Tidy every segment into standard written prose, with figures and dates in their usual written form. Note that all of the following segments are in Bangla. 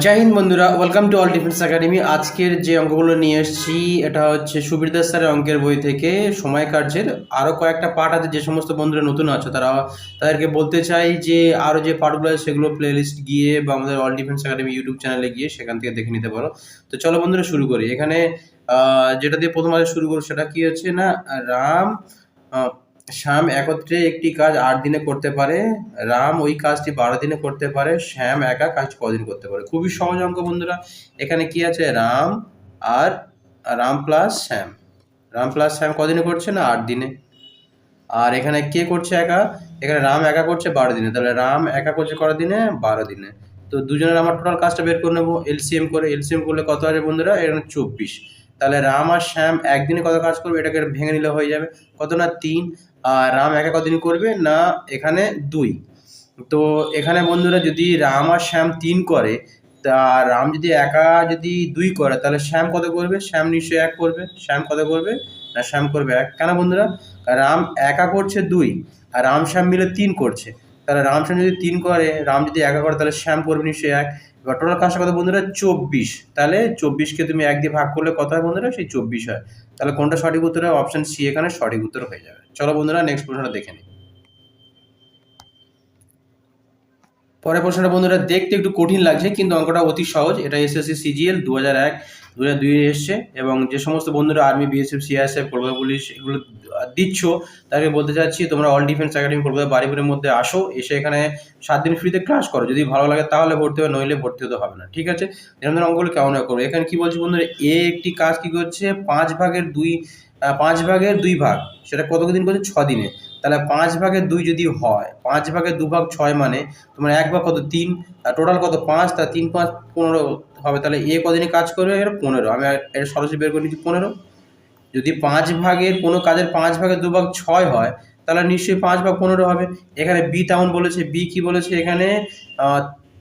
জয় হিন্দ বন্ধুরা, welcome to all defence academy. আজকের যে অঙ্কগুলো নিয়ে এসেছি এটা হচ্ছে সুবীর দাস স্যারের অঙ্কের বই থেকে সময় কার্যের আরও কয়েকটা পার্ট আছে। যে সমস্ত বন্ধুরা নতুন আছো তাদেরকে বলতে চাই যে আরও যে পার্টগুলো আছে সেগুলো প্লেলিস্ট গিয়ে বা আমাদের অল ডিফেন্স একাডেমি ইউটিউব চ্যানেলে গিয়ে সেখান থেকে দেখে নিতে পারো। তো চলো বন্ধুরা শুরু করি। এখানে যেটা দিয়ে প্রথম আজ শুরু করো সেটা কি হচ্ছে না, রাম শ্যাম একত্রে একটি কাজ 8 দিনে করতে পারে, রাম ওই কাজটি 12 দিনে করতে পারে, শ্যাম একা কাজটি কদিন করতে পারে। খুবই সহজ অঙ্ক বন্ধুরা। এখানে কি আছে, রাম আর রাম প্লাস শ্যাম। রাম প্লাস শ্যাম কদিনে করছে না, 8 দিনে। আর এখানে কে করছে একা, এখানে রাম একা করছে 12 দিনে, তাহলে রাম একা করছে কত দিনে, 12 দিনে। তো দুজনের আমার টোটাল কাজটা বের করে নেবো এলসিএম করে। এলসিএম করলে কত আসে বন্ধুরা, এখানে 24। তাহলে রাম আর শ্যাম একদিনে কত কাজ করবে, এটাকে ভেঙে নিলে হয়ে যাবে কত না 3। আর রাম একা কদিন করবে না, এখানে 2। তো এখানে বন্ধুরা যদি রাম আর শ্যাম 3 করে, তা রাম যদি একা যদি 2 করে, তাহলে শ্যাম কত করবে, শ্যাম নিশ্চয়ই 1 করবে। শ্যাম কত করবে না, শ্যাম করবে 1। কেন বন্ধুরা, রাম একা করছে 2 আর রাম শ্যাম মিলে 3 করছে। তাহলে রাম শ্যাম যদি 3 করে, রাম যদি একা করে, তাহলে শ্যাম করবে নিশ্চয়ই 1। এবার টোটাল কাজটা কত বন্ধুরা, 24। তাহলে 24কে তুমি 1 দিয়ে ভাগ করলে কত হয় বন্ধুরা, সেই 24 হয়। তাহলে কোনটা সঠিক উত্তর হয়, অপশন সি এখানে সঠিক উত্তর হয়ে যাবে। চলো বন্ধুরা নেক্সট প্রশ্নটা দেখে নিই। পরের প্রশ্নটা বন্ধুরা দেখতে একটু কঠিন লাগছে, কিন্তু অঙ্কটা অতি সহজ। এটা এসএসসি সিজিএল 2001 2002 এসছে। এবং যে সমস্ত বন্ধুরা army, BSF, CISF, Kolkata police এগুলো দিচ্ছ, তাদেরকে বলতে চাচ্ছি তোমরা অল ডিফেন্স একাডেমি কলকাতা বাড়িপুরের মধ্যে আসো, এসে এখানে 7 দিন ফ্রিতে ক্লাস করো। যদি ভালো লাগে তাহলে ভর্তি হবে, নইলে ভর্তি হতে হবে না, ঠিক আছে? এরকম ধরনের অঙ্কগুলো কেমন করবো। এখানে কি বলছি বন্ধুরা, এ একটি কাজ কি করছে, 5 ভাগের 2 ভাগ, সেটা কত দিন করছে, 6 দিনে। তাহলে 5 ভাগের 2 যদি হয়, 5 ভাগের 2 ভাগ 6 মানে তোমার 1 ভাগ কত, 3। আর টোটাল কত, 5। তা 3 5 15 হবে। তাহলে এ কদিনে কাজ করবে, এর 15। আমি এটা সরাসরি বের করে নিচ্ছি 15। যদি 5 ভাগের কোনো কাজের 5 ভাগের 2 ভাগ 6 হয়, তাহলে নিশ্চয়ই 5 ভাগ 15 হবে। এখানে বি তেমন বলেছে, বি কি বলেছে এখানে,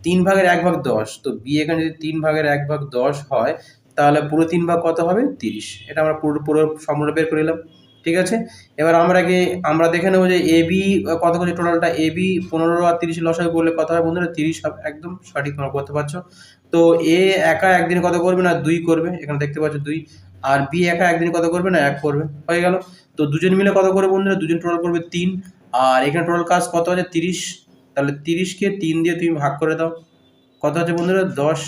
3 ভাগের 1 ভাগ 10। তো বি এখানে যদি 3 ভাগের 1 ভাগ 10 হয়, তাহলে পুরো 3 ভাগ কত হবে, 30। এটা আমরা পুরো পুরো সম্পূর্ণ বের করে নিলাম, ঠিক আছে? এবার আমরা দেখে নেবো যে এ বি কত করছে, টোটালটা এ বি 15 আর 30 লসাগু করলে কত হয় বন্ধুরা, 30 হবে। একদম সঠিক তোমরা করতে পারছো। তো এ একা একদিনে কত করবে না, 2 করবে, এখানে দেখতে পাচ্ছ 2। আর বি একা একদিনে কত করবে না, 1 করবে, হয়ে গেল। তো দুজন মিলে কত করে বন্ধুরা, দুজন টোটাল করবে 3। আর এখানে টোটাল কাজ কত আছে, 30। তাহলে 30কে 3 দিয়ে তুমি ভাগ করে দাও, কত আছে বন্ধুরা, 10।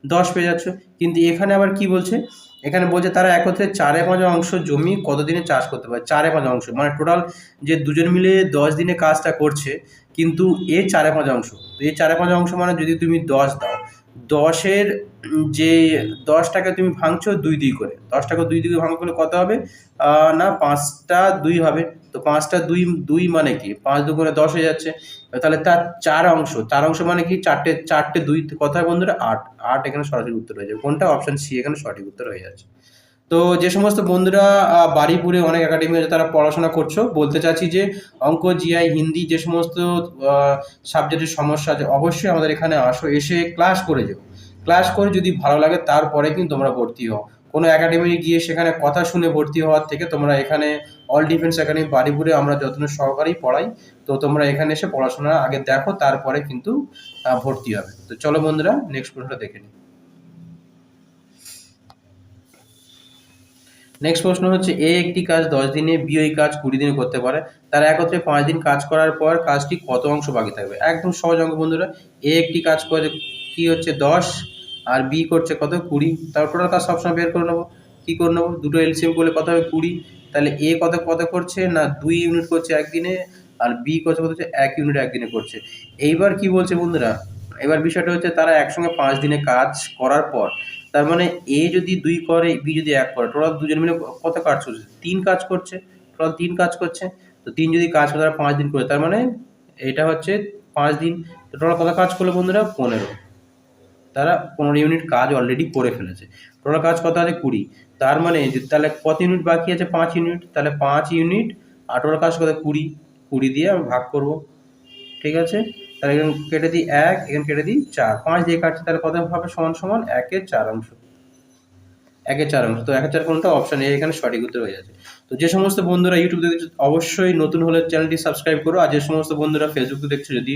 10 পেয়ে যাচ্ছ। কিন্তু এখানে আবার কি বলছে, এখানে বলছে তারা একত্রে 4/5 জমি কতদিনে চাষ করতে পারে। 4/5 মানে টোটাল যে দুজন মিলে 10 দিনে কাজটা করছে, কিন্তু এ 4/5। তো এই 4/5 মানে যদি তুমি 10 দাও, 10-এর যে 10টাকে তুমি ভাঙছো 2 দিয়ে করে, 10টাকে 2 দিয়ে ভাঙ করলে কত হবে, না 5টা 2 হবে। তো 5টা 2 2 মানে কি, 5 2 করে 10 হয়ে যাচ্ছে। তাহলে তার 4 অংশ মানে কি, চারটে চারটে 2 কথা বন্ধুরা 8। 8 এখানে সরাসরি উত্তর হয়ে যাবে। কোনটা, অপশন সি এখানে সঠিক উত্তর হয়ে যাচ্ছে। তো যে সমস্ত বন্ধুরা বারুইপুরে অনেক একাডেমি আছে, তারা পড়াশোনা করছো, বলতে চাচ্ছি যে অঙ্ক, জিআই, হিন্দি যে সমস্ত সাবজেক্টের সমস্যা আছে, অবশ্যই আমাদের এখানে আসো, এসে ক্লাস করে যাও। ক্লাস করে যদি ভালো লাগে তারপরে কিন্তু তোমরা ভর্তি হও। কোনো একাডেমি গিয়ে সেখানে কথা শুনে ভর্তি হওয়ার থেকে তোমরা এখানে অল ডিফেন্স একাডেমি বারুইপুরে আমরা যত্ন সহকারেই পড়াই। তো তোমরা এখানে এসে পড়াশোনা আগে দেখো, তারপরে কিন্তু ভর্তি হবে। তো চলো বন্ধুরা নেক্সট প্রশ্নটা দেখে নিই। নেক্সট প্রশ্ন হচ্ছে, এ একটি কাজ 10 দিনে, বি ওই কাজ 20 দিনে করতে পারে। তারা একত্রে 5 দিন কাজ করার পর কাজটি কত অংশ বাকি থাকবে। একদম সহজ অঙ্ক বন্ধুরা। এ একটি কাজ করে কি হচ্ছে 10, আর বি করছে কত, 20। তার টোটাল কাজ সবসময় বের করে নেবো। কি করে নেবো, দুটো এলসিএম করলে কত হবে, 20। তাহলে এ কত কত করছে না, 2 ইউনিট করছে একদিনে, আর বি কত কত হচ্ছে 1 ইউনিট একদিনে করছে। এইবার কি বলছে বন্ধুরা, এবার বিষয়টা হচ্ছে তারা একসঙ্গে 5 দিনে কাজ করার পর, তার মানে এ যদি 2 করে, বি যদি 1 করে, টোটাল দুজন মিলে কত কাজ করছে, 3 কাজ করছে। টোটাল 3 কাজ করছে। তো 3 যদি কাজ করে তারা 5 দিন করে, তার মানে এটা হচ্ছে 5 দিন। তো টোটাল কত কাজ করলো বন্ধুরা, 15। তারা 15 ইউনিট কাজ অলরেডি করে ফেলেছে। টোটাল কাজ কত আছে, 20। তার মানে তাহলে কত ইউনিট বাকি আছে, 5 ইউনিট। তাহলে 5 ইউনিট আর টোটাল কাজ কত, 20। 20 দিয়ে আমি ভাগ করব, ঠিক আছে? তাহলে এখানে কেটে দিই 1, এখানে কেটে দিই 4। 5 দিয়ে কাটছে, তাহলে কত হবে, সমান সমান 1/4 অংশ। একের 4 অংশ, তো একের 4 কোনটা? অপশন এ এখানে সঠিক উত্তর হয়ে যাচ্ছে। তো যে সমস্ত বন্ধুরা ইউটিউব দেখছো অবশ্যই নতুন হলে চ্যানেলটি সাবস্ক্রাইব করো, আর যে সমস্ত বন্ধুরা ফেসবুক দেখছো যদি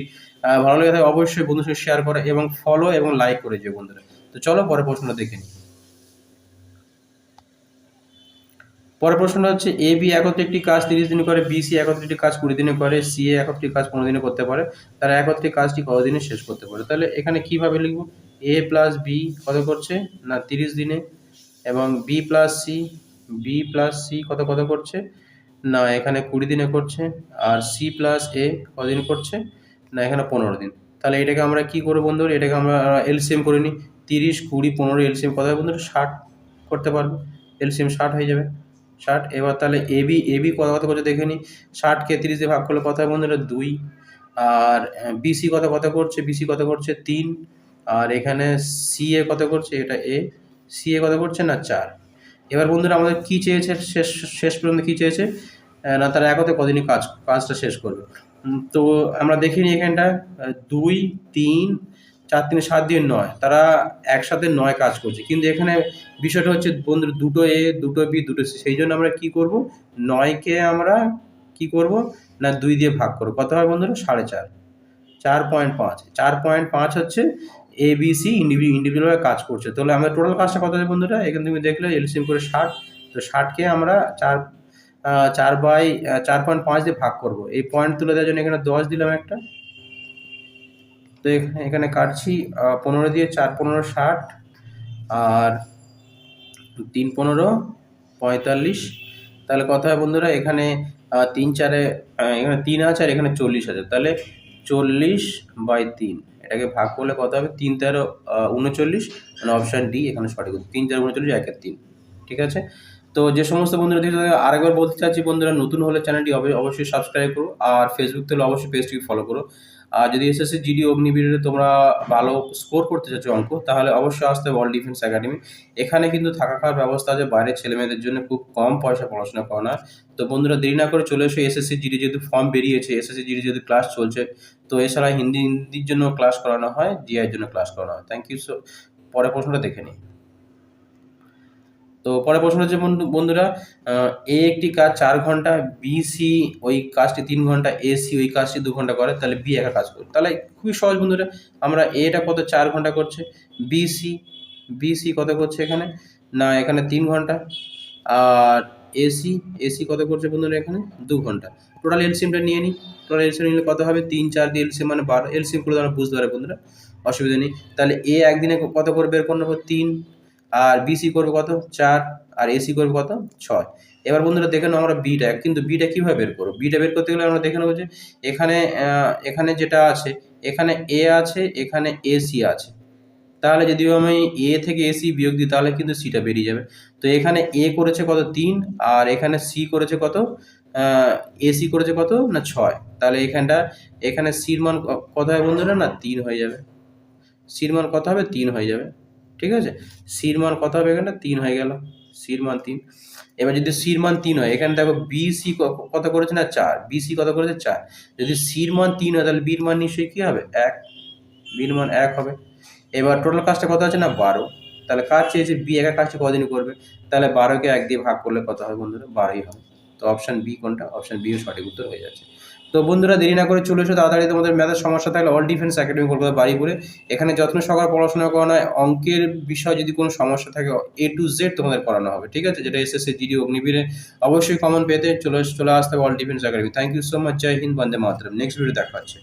ভালো লাগে থাকে অবশ্যই বন্ধুর সঙ্গে শেয়ার করো এবং ফলো এবং লাইক করে যে বন্ধুরা। তো চলো পরের প্রশ্নটা দেখে নিই। পরের প্রশ্নটা হচ্ছে এ বি একত্রে একটি কাজ 30 দিনে করে, বি সি একত্রে একটি কাজ 20 দিনে করে, সি এ একত্রে কাজ 15 দিনে করতে পারে, তারা একত্রে কাজটি কতদিনে শেষ করতে পারে? তাহলে এখানে কিভাবে লিখবো? এ প্লাস বি কত করছে না 30 দিনে, এবং বি প্লাস সি কত কত করছে না এখানে 20 দিনে করছে, আর সি প্লাস এ কতদিন করছে না এখানে 15 দিন। তাহলে এটাকে আমরা কি করবো বন্ধুরা? এটাকে আমরা এলসিএম করে নিই। 30, 20, 15 এলসিএম কত হয় বন্ধুরা? 60 করতে পারবো। এলসিএম 60 হয়ে যাবে, 60। এবার তাহলে এবি কত কত করছে দেখে নিই। 60কে 30 দিয়ে ভাগ করলে কত হয় বন্ধুরা? 2। আর বিসি কত কত করছে? বিসি কত করছে? 3। আর এখানে সি এ কত করছে? এটা এ, সি এ কত করছে না 4। এবার বন্ধুরা আমাদের কি চেয়েছে? শেষ শেষ পর্যন্ত কি চেয়েছে না তারা একতে কদিনই কাজটা শেষ করবে। তো আমরা দেখে নিই এখানটা 2, 3, 4, 3, 7 দিয়ে 9, তারা একসাথে 9 কাজ করছে, কিন্তু এখানে বিষয়টা হচ্ছে বন্ধুরা দুটো এ, দুটো বি, দুটো সি, সেই জন্য আমরা কি করব? 9কে আমরা কি করব না 2 দিয়ে ভাগ করব। কত হয় বন্ধুরা? 4.5, 4.5, 4.5 হচ্ছে এ বি সি ইন্ডিভিজুয়াল কাজ করছে। তাহলে আমাদের টোটাল কাজটা কত হবে বন্ধুরা? এখানে তুমি দেখলে এলসিএম করে 60, তো 60কে আমরা 4.5 দিয়ে ভাগ করব। এই পয়েন্ট তুলে দেওয়ার জন্য এখানে 10 দিলাম একটা, তো এখানে কাটছি 15 দিয়ে, 4 15 60, আর 3 15 45। তাহলে কত হয় বন্ধুরা? এখানে 3 4 এখানে 3 আছে আর এখানে 40 আছে, তাহলে 40/3 এটাকে ভাগ করলে কত হবে? 3 13 39, মানে অপশান ডি এখানে সঠিক উত্তর। 3 4 39 1 3, ঠিক আছে। তো যে সমস্ত বন্ধুরা দেখছো আরেকবার বলতে চাচ্ছি বন্ধুরা, নতুন হলে চ্যানেলটি অবশ্যই সাবস্ক্রাইব করো, আর ফেসবুক থেকে অবশ্যই পেজটিকে ফলো করো। আর যদি এসএসসি জিডি অগ্নিবীরে তোমরা ভালো স্কোর করতে চাচ্ছ অঙ্ক, তাহলে অবশ্যই আসতে হবে অল ডিফেন্স একাডেমি। এখানে কিন্তু থাকা খাওয়ার ব্যবস্থা আছে, বাইরের ছেলেমেয়েদের জন্য খুব কম পয়সা পড়াশোনা করানো হয়। তো বন্ধুরা দেরি না করে চলে এসো। এসএসসি জিডি যেহেতু ফর্ম বেরিয়েছে, এসএসসি জিডি যেহেতু ক্লাস চলছে, তো এছাড়া হিন্দির জন্য ক্লাস করানো হয়, জিআইয়ের জন্য ক্লাস করানো হয়। Thank you. পরের প্রশ্নটা দেখে নিই। তো পরের প্রশ্ন হচ্ছে বন্ধুরা, এ একটি কাজ 4 ঘন্টা, বি সি ওই কাজটি 3 ঘন্টা, এ সি ওই কাজটি 2 ঘন্টা করে, তাহলে বি একা কাজ করে। তাহলে খুবই সহজ বন্ধুরা, আমরা এটা কত 4 ঘন্টা করছে, বি সি কত করছে এখানে না এখানে 3 ঘন্টা, আর এসি কত করছে বন্ধুরা এখানে 2 ঘন্টা। টোটাল এলসিএমটা নিয়ে নিই। টোটাল এলসিএম নিলে কত হবে? 3 4 দিয়ে এলসিএম মানে 12। এলসিএম করে আমরা বুঝতে পারি বন্ধুরা, অসুবিধা নেই। তাহলে এ একদিনে কত করে বের করে নেবো? 3। আর বিসি করবে কত? 4। আর এসি করবে কত? 6। এবার বন্ধুরা দেখে নাও আমরা বিটা, কিন্তু বিটা কিভাবে বের করবো? বিটা বের করতে গেলে আমরা দেখে নেবো যে এখানে যেটা আছে, এখানে এ আছে, এখানে এসি আছে। তাহলে যদি আমি এ থেকে এসি বিয়োগ দিই তাহলে কিন্তু সিটা বেরিয়ে যাবে। তো এখানে এ করেছে কত? 3। আর এখানে সি করেছে কত? এসি করেছে কত না 6। তাহলে এখানে সির মান কত হয় বন্ধুরা? না 3 হয়ে যাবে। সির মান কত হবে? 3 হয়ে যাবে, ঠিক আছে। সির মান কত হবে? এখানে 3 হয়ে গেল, সির মান 3। এবার যদি সির মান 3 হয়, এখানে দেখো বিসি কত করেছে না 4, বিসি কত করেছে 4। যদি সির মান 3 হয় তাহলে বির মান নিশ্চয়ই কি হবে? 1, বির মান 1 হবে। এবার টোটাল কাজটা কত আছে না 12। তাহলে কাজ চেয়েছে বি একা কাজটা কদিন করবে? তাহলে 12কে 1 দিয়ে ভাগ করলে কত হবে বন্ধুরা? 12ই হবে। তো অপশান বি কোনটা? অপশান বি সঠিক উত্তর হয়ে যাচ্ছে। তো বন্ধুরা দেরি না করে চলে এসো তাড়াতাড়ি। তোমাদের ম্যাথের সমস্যা থাকলে অল ডিফেন্স একাডেমি কলকাতা বাড়িপুরে, এখানে যত্ন সহকারে পড়াশোনা করানো হয়। অঙ্কের বিষয় যদি কোনো সমস্যা থাকে এ টু জেড তোমাদের করানো হবে, ঠিক আছে। যেটা এসএসসি জিডি অগ্নিবীরে অবশ্যই কমন পেতে চলে আসতে হবে all defence academy. Thank you so much. জয় হিন্দ, বন্দে মাতরম। নেক্সট ভিডিও দেখা হচ্ছে।